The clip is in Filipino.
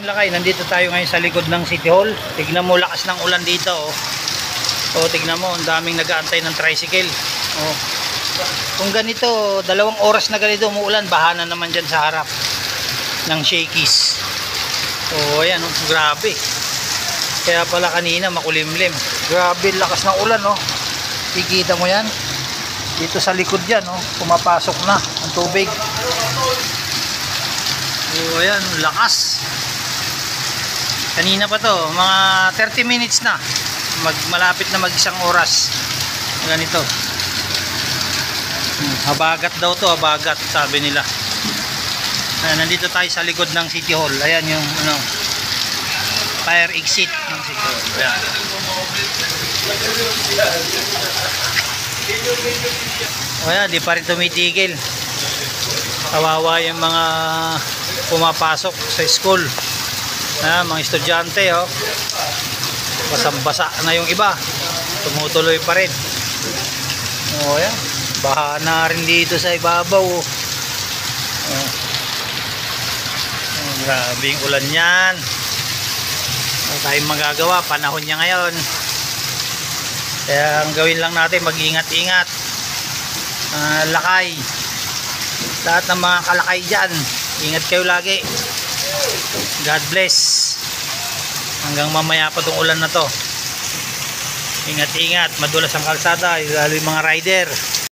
Lakay, nandito tayo ngayon sa likod ng City Hall. Tignan mo, lakas ng ulan dito, oh. Oh, tignan mo, ang daming nag-aantay ng tricycle. Oh. Kung ganito, 2 oras na ganito umuulan, baha na naman dyan sa harap ng Shakey's. Oh, ayan, oh, grabe. Kaya pala kanina makulimlim. Grabe, lakas ng ulan, oh. Kikita mo yan? Dito sa likod yan, oh, pumapasok na ang tubig. Oh, ayan, lakas. Kanina pa to, mga 30 minutes na. Malapit na mag-1 oras. Ganito. Habagat daw to, habagat, sabi nila. Ayan, nandito tayo sa likod ng City Hall. Ayan yung ano, fire exit ng City Hall. Ayan. Ayan, di pa rin tumitigil. Kawawa yung mga pumapasok sa school. Ayan, mga estudyante, oh. Basang-basa na yung iba. Tumutuloy pa rin. Oh, ayan. Baha na rin dito sa ibabaw, oh. Oh. Oh, grabe yung ulan yan. Wala tayong magagawa. Panahon niya ngayon. Kaya ang gawin lang natin, mag-ingat-ingat. Lakay. Lahat ng mga kalakay dyan, ingat kayo lagi. God bless. Hanggang mamaya pa itong ulan na to. Ingat-ingat. Madulas ang kalsada, lalo yung mga rider.